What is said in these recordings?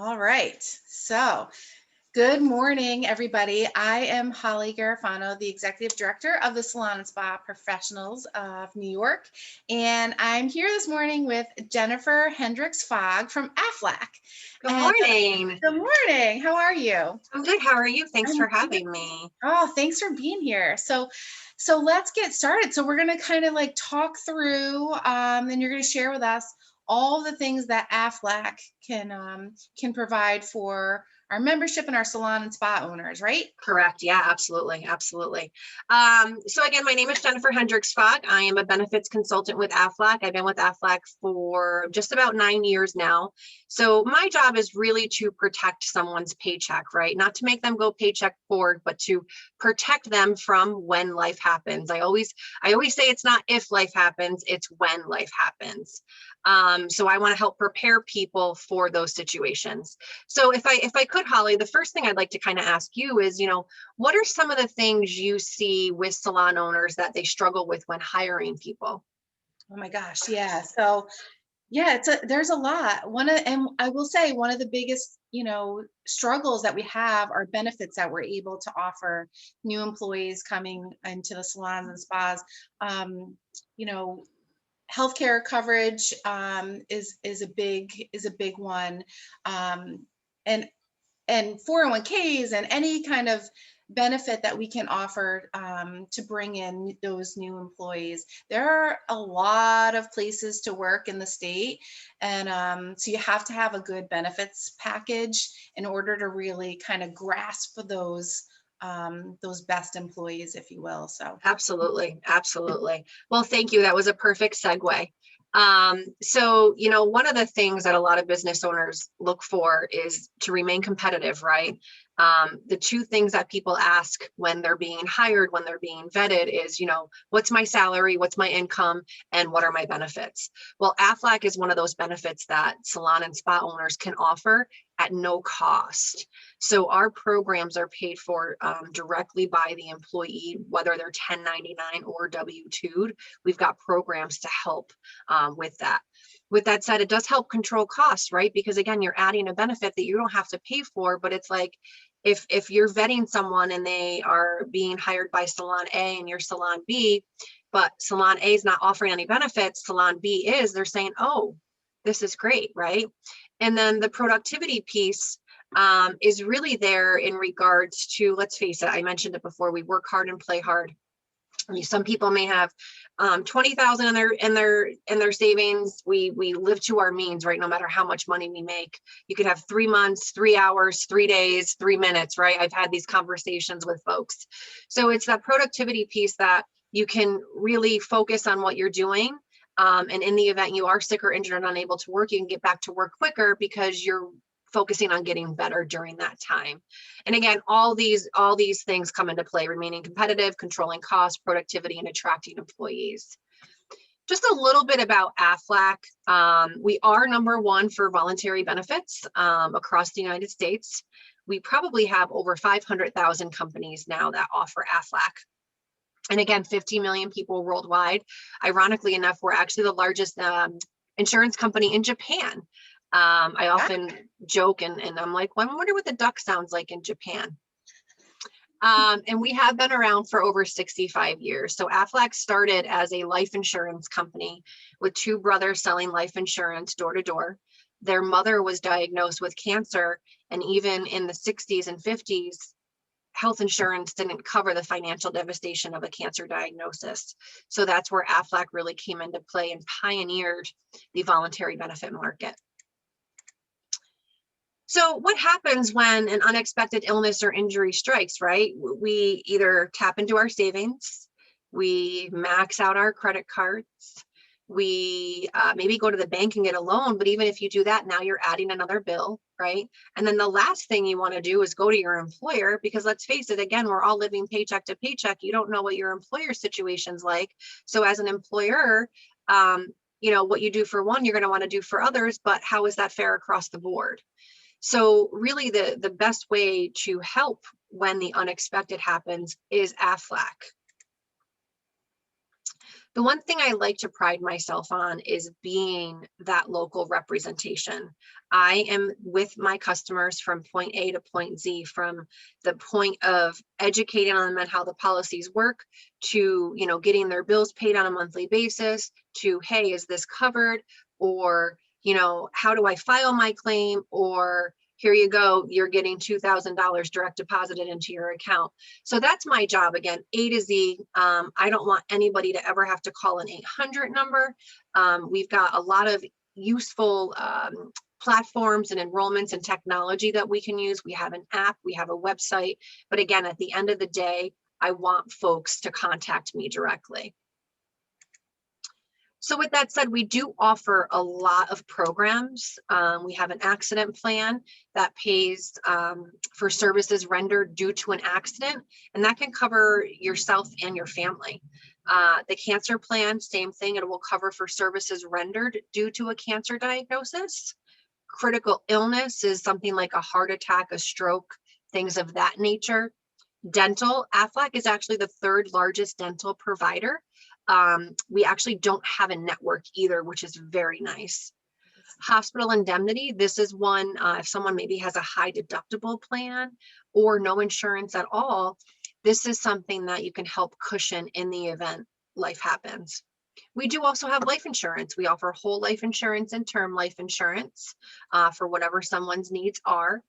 All right. So, good morning, everybody. I am Holly Garofano, the Executive Director of the Salon and Spa Professionals of New York. And I'm here this morning with Jennifer Hendricks-Fogg from Aflac. Good And morning. good morning. How are you? I'm good. How are you? Thanks I'm for good. having me. Oh, thanks for being here. So let's get started. So we're going to kind of like talk through, and you're going to share with us all the things that Aflac can provide for our membership and our salon and spa owners, right? Correct. Yeah, absolutely. Absolutely. So again, my name is Jennifer Hendricks-Fogg. I am a benefits consultant with Aflac. I've been with Aflac for just about 9 years now. So my job is really to protect someone's paycheck, right? Not to make them go paycheck forward, but to protect them from when life happens. I always say it's not if life happens, it's when life happens. So I want to help prepare people for those situations. So if I could, Holly, the first thing I'd like to kind of ask you is, what are some of the things you see with salon owners that they struggle with when hiring people? Oh my gosh, yeah. So yeah, there's a lot. And I will say one of the biggest, struggles that we have are benefits that we're able to offer new employees coming into the salons and spas. Um, you know, Healthcare coverage is a big one, and 401ks and any kind of benefit that we can offer to bring in those new employees. There are a lot of places to work in the state, and so you have to have a good benefits package in order to really kind of grasp those best employees, if you will. So. Absolutely. Absolutely. Well, thank you. That was a perfect segue. So, one of the things that a lot of business owners look for is to remain competitive, right? The two things that people ask when they're being hired, when they're being vetted is, what's my salary, what's my income, and what are my benefits? Well, Aflac is one of those benefits that salon and spa owners can offer at no cost. So our programs are paid for directly by the employee, whether they're 1099 or W-2'd. We've got programs to help with that. With that said, it does help control costs, right? Because again, you're adding a benefit that you don't have to pay for, but it's like if you're vetting someone and they are being hired by Salon A and you're Salon B, but Salon A is not offering any benefits, Salon B is, they're saying, oh, this is great, right? And then the productivity piece is really there in regards to, let's face it, I mentioned it before, we work hard and play hard. Some people may have 20,000 in their savings. We live to our means, right? No matter how much money we make, you could have 3 months, 3 hours, 3 days, 3 minutes, right? I've had these conversations with folks. So it's that productivity piece that you can really focus on what you're doing. And in the event you are sick or injured and unable to work, you can get back to work quicker because you're focusing on getting better during that time. And again, all these things come into play: remaining competitive, controlling costs, productivity, and attracting employees. Just a little bit about Aflac. We are #1 for voluntary benefits across the United States. We probably have over 500,000 companies now that offer Aflac. And again, 50 million people worldwide. Ironically enough, we're actually the largest insurance company in Japan. I often joke and I'm like, well, I wonder what the duck sounds like in Japan. And we have been around for over 65 years. So Aflac started as a life insurance company with 2 brothers selling life insurance door to door. Their mother was diagnosed with cancer, and even in the 60s and 50s, health insurance didn't cover the financial devastation of a cancer diagnosis. So that's where Aflac really came into play and pioneered the voluntary benefit market. So what happens when an unexpected illness or injury strikes, right? We either tap into our savings, we max out our credit cards, we maybe go to the bank and get a loan, but even if you do that, now you're adding another bill, right? And then the last thing you want to do is go to your employer, because let's face it, again, we're all living paycheck to paycheck. You don't know what your employer situation's like. So as an employer, what you do for one, you're going to want to do for others, but how is that fair across the board? So really the best way to help when the unexpected happens is Aflac. The one thing I like to pride myself on is being that local representation. I am with my customers from point A to point Z, from the point of educating them on how the policies work to, getting their bills paid on a monthly basis to, hey, is this covered? Or, how do I file my claim? Or here you go, you're getting $2,000 direct deposited into your account. So that's my job, again, A to Z. I don't want anybody to ever have to call an 800 number. We've got a lot of useful platforms and enrollments and technology that we can use. We have an app, we have a website, but again, at the end of the day, I want folks to contact me directly. So with that said, we do offer a lot of programs. We have an accident plan that pays for services rendered due to an accident, and that can cover yourself and your family. The cancer plan, same thing, it will cover for services rendered due to a cancer diagnosis. Critical illness is something like a heart attack, a stroke, things of that nature. Dental, Aflac is actually the third largest dental provider. We actually don't have a network either, which is very nice. Hospital indemnity, this is one, if someone maybe has a high deductible plan or no insurance at all, this is something that you can help cushion in the event life happens. We do also have life insurance. We offer whole life insurance and term life insurance for whatever someone's needs are.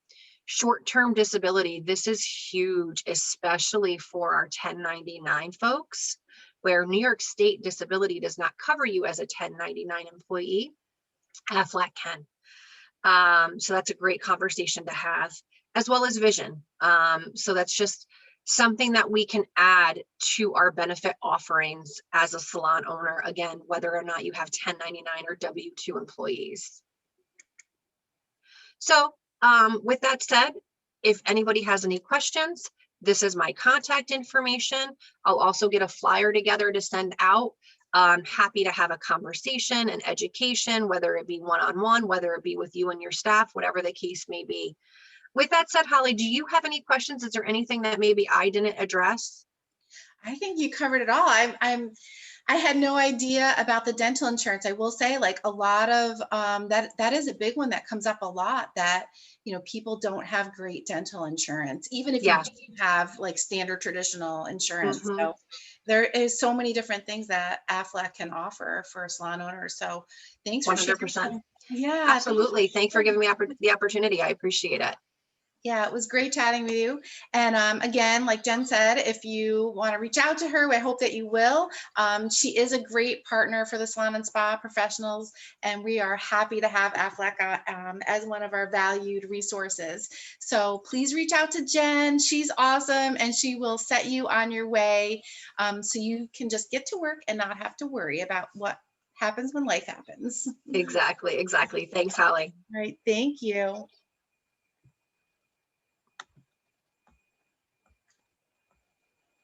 Short-term disability, this is huge, especially for our 1099 folks, where New York State disability does not cover you as a 1099 employee. Aflac can. So that's a great conversation to have, as well as vision. So that's just something that we can add to our benefit offerings as a salon owner, again, whether or not you have 1099 or W-2 employees. So with that said, if anybody has any questions, this is my contact information. I'll also get a flyer together to send out. I'm happy to have a conversation and education, whether it be one-on-one, whether it be with you and your staff, whatever the case may be. With that said, Holly, do you have any questions? Is there anything that maybe I didn't address? I think you covered it all. I had no idea about the dental insurance. I will say, like, a lot of that is a big one that comes up a lot, that people don't have great dental insurance, even if you do have like standard traditional insurance. So there is so many different things that Aflac can offer for salon owners. So thanks for 100%. Yeah, Absolutely. Thanks for giving me the opportunity. I appreciate it. Yeah, it was great chatting with you. And again, like Jen said, if you want to reach out to her, I hope that you will. She is a great partner for the salon and spa professionals, and we are happy to have Aflac as one of our valued resources. So please reach out to Jen. She's awesome, and she will set you on your way so you can just get to work and not have to worry about what happens when life happens. Exactly. Thanks, Holly. All right, thank you.